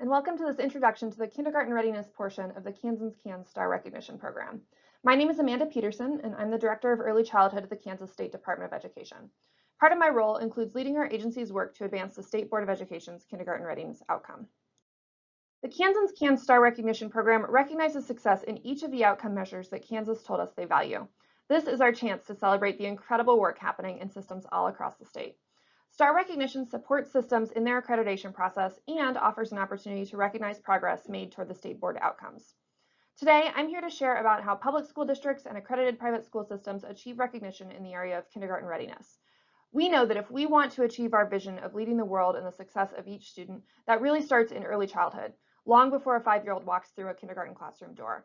and welcome to this introduction to the Kindergarten Readiness portion of the Kansans Star Recognition Program. My name is Amanda Petersen, and I'm the Director of Early Childhood at the Kansas State Department of Education. Part of my role includes leading our agency's work to advance the State Board of Education's Kindergarten Readiness outcome. The Kansans Star Recognition Program recognizes success in each of the outcome measures that Kansas told us they value. This is our chance to celebrate the incredible work happening in systems all across the state. Star recognition supports systems in their accreditation process and offers an opportunity to recognize progress made toward the state board outcomes. Today, I'm here to share about how public school districts and accredited private school systems achieve recognition in the area of kindergarten readiness. We know that if we want to achieve our vision of leading the world in the success of each student, that really starts in early childhood, long before a 5-year-old walks through a kindergarten classroom door.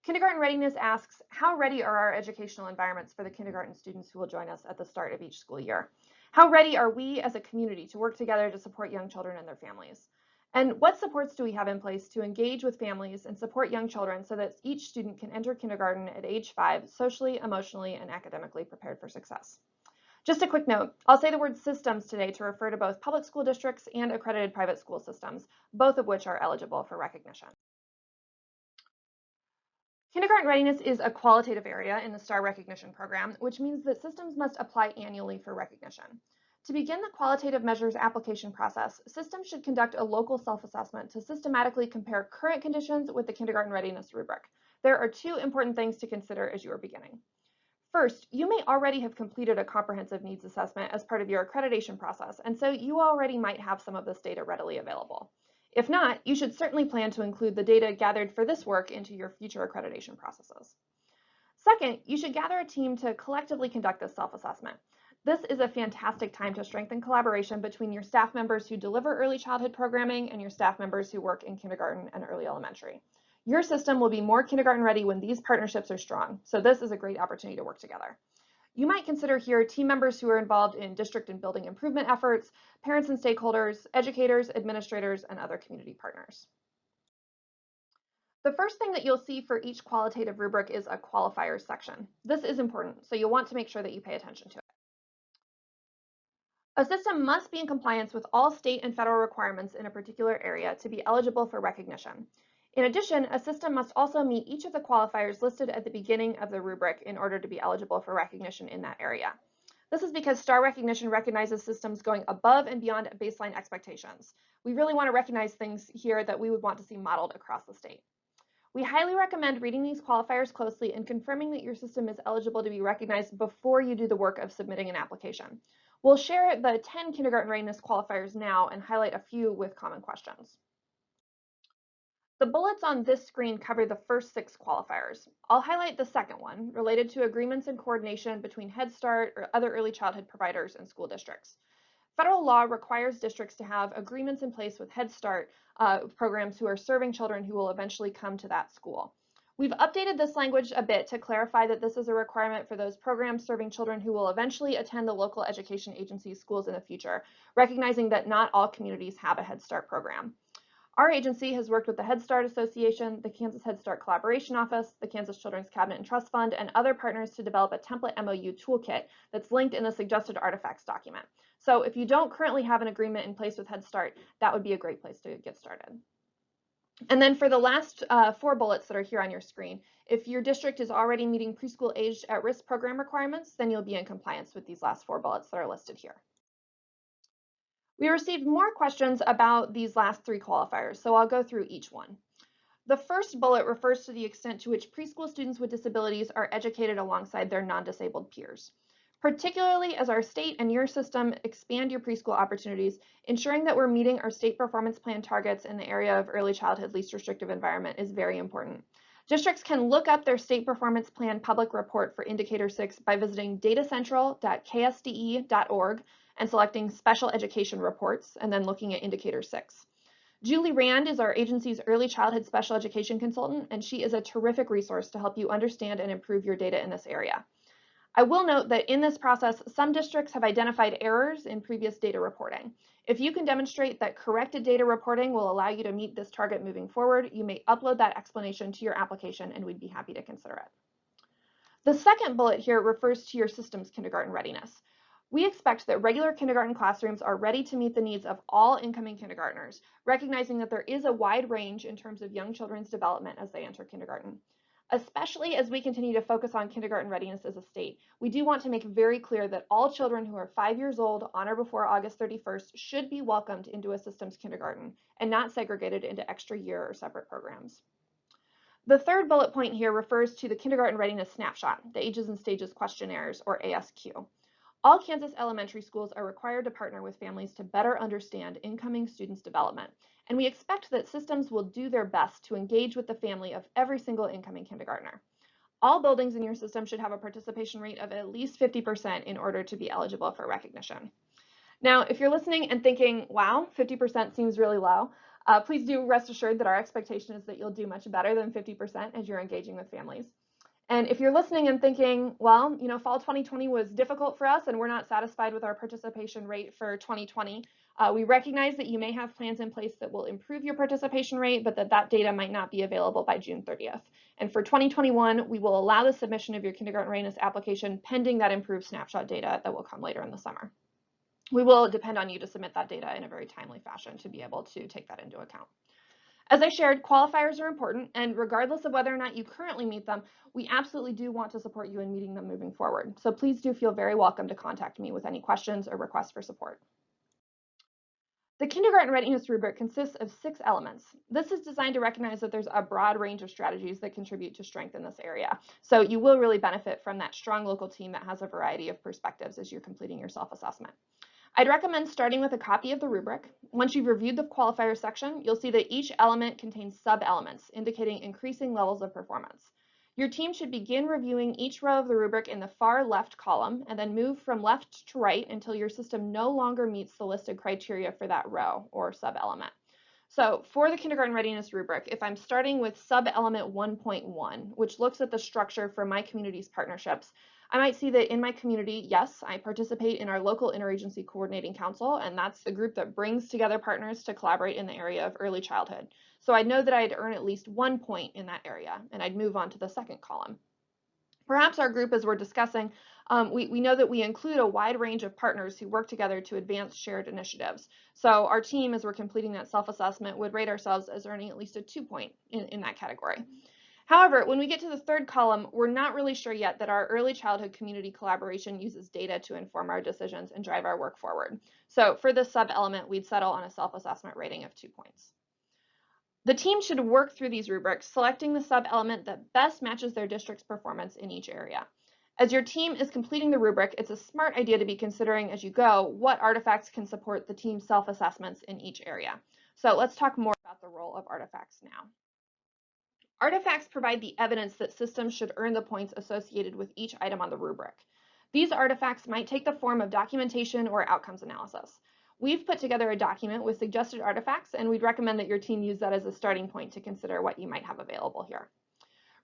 Kindergarten readiness asks, how ready are our educational environments for the kindergarten students who will join us at the start of each school year? How ready are we as a community to work together to support young children and their families? And what supports do we have in place to engage with families and support young children so that each student can enter kindergarten at age 5 socially, emotionally, and academically prepared for success? Just a quick note, I'll say the word systems today to refer to both public school districts and accredited private school systems, both of which are eligible for recognition. Kindergarten readiness is a qualitative area in the STAR recognition program, which means that systems must apply annually for recognition. To begin the qualitative measures application process, systems should conduct a local self-assessment to systematically compare current conditions with the kindergarten readiness rubric. There are 2 important things to consider as you are beginning. First, you may already have completed a comprehensive needs assessment as part of your accreditation process, and so you already might have some of this data readily available. If not, you should certainly plan to include the data gathered for this work into your future accreditation processes. Second, you should gather a team to collectively conduct this self-assessment. This is a fantastic time to strengthen collaboration between your staff members who deliver early childhood programming and your staff members who work in kindergarten and early elementary. Your system will be more kindergarten ready when these partnerships are strong, so this is a great opportunity to work together. You might consider here team members who are involved in district and building improvement efforts, parents and stakeholders, educators, administrators, and other community partners. The first thing that you'll see for each qualitative rubric is a Qualifiers section. This is important, so you'll want to make sure that you pay attention to it. A system must be in compliance with all state and federal requirements in a particular area to be eligible for recognition. In addition, a system must also meet each of the qualifiers listed at the beginning of the rubric in order to be eligible for recognition in that area. This is because STAR recognition recognizes systems going above and beyond baseline expectations. We really want to recognize things here that we would want to see modeled across the state. We highly recommend reading these qualifiers closely and confirming that your system is eligible to be recognized before you do the work of submitting an application. We'll share the 10 kindergarten readiness qualifiers now and highlight a few with common questions. The bullets on this screen cover the first 6 qualifiers. I'll highlight the second one, related to agreements and coordination between Head Start or other early childhood providers and school districts. Federal law requires districts to have agreements in place with Head Start programs who are serving children who will eventually come to that school. We've updated this language a bit to clarify that this is a requirement for those programs serving children who will eventually attend the local education agency's schools in the future, recognizing that not all communities have a Head Start program. Our agency has worked with the Head Start Association, the Kansas Head Start Collaboration Office, the Kansas Children's Cabinet and Trust Fund, and other partners to develop a template MOU toolkit that's linked in the suggested artifacts document. So if you don't currently have an agreement in place with Head Start, that would be a great place to get started. And then for the last 4 bullets that are here on your screen, if your district is already meeting preschool aged at-risk program requirements, then you'll be in compliance with these last 4 bullets that are listed here. We received more questions about these last 3 qualifiers, so I'll go through each one. The first bullet refers to the extent to which preschool students with disabilities are educated alongside their non-disabled peers. Particularly as our state and your system expand your preschool opportunities, ensuring that we're meeting our state performance plan targets in the area of early childhood least restrictive environment is very important. Districts can look up their state performance plan public report for Indicator 6 by visiting datacentral.ksde.org and selecting Special Education Reports, and then looking at Indicator 6. Julie Rand is our agency's early childhood special education consultant, and she is a terrific resource to help you understand and improve your data in this area. I will note that in this process, some districts have identified errors in previous data reporting. If you can demonstrate that corrected data reporting will allow you to meet this target moving forward, you may upload that explanation to your application, and we'd be happy to consider it. The second bullet here refers to your system's kindergarten readiness. We expect that regular kindergarten classrooms are ready to meet the needs of all incoming kindergartners, recognizing that there is a wide range in terms of young children's development as they enter kindergarten. Especially as we continue to focus on kindergarten readiness as a state, we do want to make very clear that all children who are 5 years old on or before August 31st should be welcomed into a systems kindergarten and not segregated into extra year or separate programs. The third bullet point here refers to the Kindergarten Readiness Snapshot, the Ages and Stages Questionnaires, or ASQ. All Kansas elementary schools are required to partner with families to better understand incoming students' development, and we expect that systems will do their best to engage with the family of every single incoming kindergartner. All buildings in your system should have a participation rate of at least 50% in order to be eligible for recognition. Now, if you're listening and thinking, wow, 50% seems really low, please do rest assured that our expectation is that you'll do much better than 50% as you're engaging with families. And if you're listening and thinking, well, fall 2020 was difficult for us and we're not satisfied with our participation rate for 2020, we recognize that you may have plans in place that will improve your participation rate, but that data might not be available by June 30th. And for 2021, we will allow the submission of your kindergarten readiness application pending that improved snapshot data that will come later in the summer. We will depend on you to submit that data in a very timely fashion to be able to take that into account. As I shared, qualifiers are important, and regardless of whether or not you currently meet them, we absolutely do want to support you in meeting them moving forward. So please do feel very welcome to contact me with any questions or requests for support. The Kindergarten Readiness Rubric consists of 6 elements. This is designed to recognize that there's a broad range of strategies that contribute to strength in this area. So you will really benefit from that strong local team that has a variety of perspectives as you're completing your self-assessment. I'd recommend starting with a copy of the rubric. Once you've reviewed the qualifier section, you'll see that each element contains sub-elements, indicating increasing levels of performance. Your team should begin reviewing each row of the rubric in the far left column and then move from left to right until your system no longer meets the listed criteria for that row or sub-element. So for the Kindergarten Readiness Rubric, if I'm starting with sub-element 1.1, which looks at the structure for my community's partnerships, I might see that in my community, yes, I participate in our local interagency coordinating council, and that's the group that brings together partners to collaborate in the area of early childhood. So I'd know that I'd earn at least 1 point in that area, and I'd move on to the second column. Perhaps our group, as we're discussing, we know that we include a wide range of partners who work together to advance shared initiatives. So our team, as we're completing that self-assessment, would rate ourselves as earning at least a 2 point in that category. However, when we get to the third column, we're not really sure yet that our early childhood community collaboration uses data to inform our decisions and drive our work forward. So for this sub-element, we'd settle on a self-assessment rating of 2 points. The team should work through these rubrics, selecting the sub-element that best matches their district's performance in each area. As your team is completing the rubric, it's a smart idea to be considering as you go what artifacts can support the team's self-assessments in each area. So let's talk more about the role of artifacts now. Artifacts provide the evidence that systems should earn the points associated with each item on the rubric. These artifacts might take the form of documentation or outcomes analysis. We've put together a document with suggested artifacts, and we'd recommend that your team use that as a starting point to consider what you might have available here.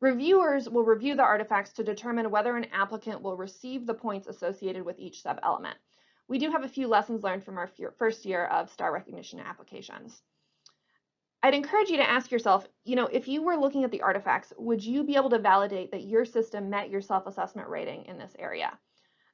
Reviewers will review the artifacts to determine whether an applicant will receive the points associated with each sub-element. We do have a few lessons learned from our first year of STAR recognition applications. I'd encourage you to ask yourself, if you were looking at the artifacts, would you be able to validate that your system met your self-assessment rating in this area?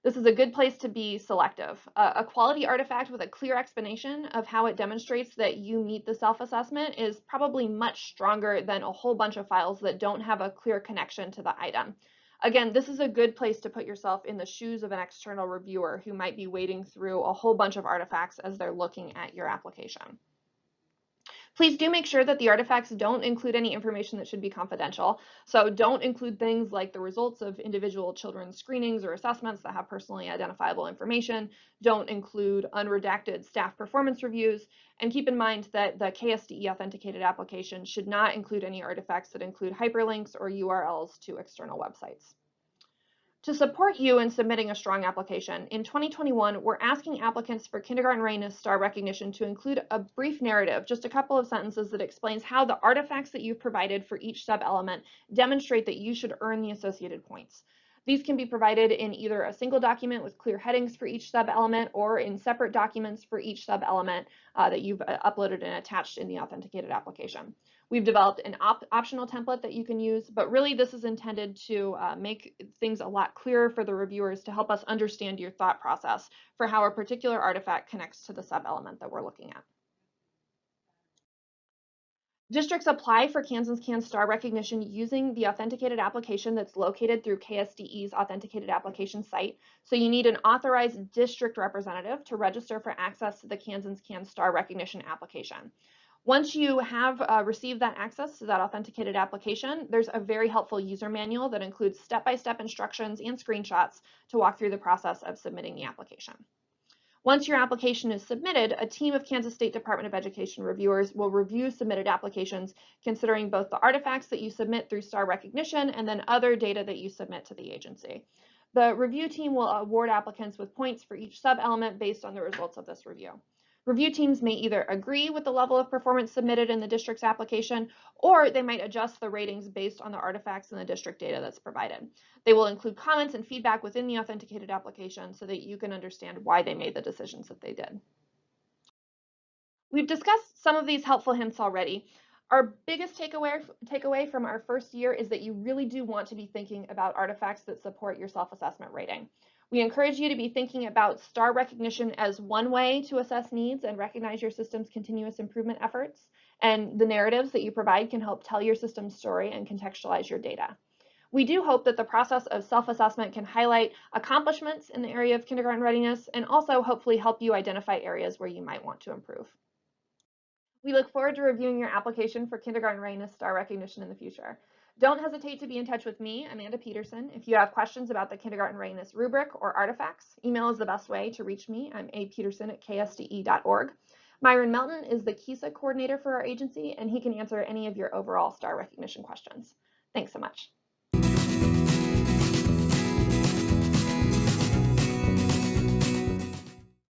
This is a good place to be selective. A quality artifact with a clear explanation of how it demonstrates that you meet the self-assessment is probably much stronger than a whole bunch of files that don't have a clear connection to the item. Again, this is a good place to put yourself in the shoes of an external reviewer who might be wading through a whole bunch of artifacts as they're looking at your application. Please do make sure that the artifacts don't include any information that should be confidential. So don't include things like the results of individual children's screenings or assessments that have personally identifiable information. Don't include unredacted staff performance reviews. And keep in mind that the KSDE authenticated application should not include any artifacts that include hyperlinks or URLs to external websites. To support you in submitting a strong application, in 2021, we're asking applicants for Kindergarten Readiness STAR recognition to include a brief narrative, just a couple of sentences that explains how the artifacts that you've provided for each sub-element demonstrate that you should earn the associated points. These can be provided in either a single document with clear headings for each sub-element or in separate documents for each sub-element that you've uploaded and attached in the authenticated application. We've developed an optional template that you can use, but really this is intended to make things a lot clearer for the reviewers to help us understand your thought process for how a particular artifact connects to the sub-element that we're looking at. Districts apply for Kansans Can STAR recognition using the authenticated application that's located through KSDE's authenticated application site. So you need an authorized district representative to register for access to the Kansans Can STAR recognition application. Once you have received that access to that authenticated application, there's a very helpful user manual that includes step-by-step instructions and screenshots to walk through the process of submitting the application. Once your application is submitted, a team of Kansas State Department of Education reviewers will review submitted applications, considering both the artifacts that you submit through STAR recognition and then other data that you submit to the agency. The review team will award applicants with points for each sub-element based on the results of this review. Review teams may either agree with the level of performance submitted in the district's application, or they might adjust the ratings based on the artifacts and the district data that's provided. They will include comments and feedback within the authenticated application so that you can understand why they made the decisions that they did. We've discussed some of these helpful hints already. Our biggest takeaway from our first year is that you really do want to be thinking about artifacts that support your self-assessment rating. We encourage you to be thinking about STAR recognition as one way to assess needs and recognize your system's continuous improvement efforts, and the narratives that you provide can help tell your system's story and contextualize your data. We do hope that the process of self-assessment can highlight accomplishments in the area of kindergarten readiness and also hopefully help you identify areas where you might want to improve. We look forward to reviewing your application for Kindergarten Readiness STAR recognition in the future. Don't hesitate to be in touch with me, Amanda Petersen. If you have questions about the Kindergarten Readiness rubric or artifacts, email is the best way to reach me. I'm apetersen@ksde.org. Myron Melton is the KISA coordinator for our agency, and he can answer any of your overall STAR recognition questions. Thanks so much.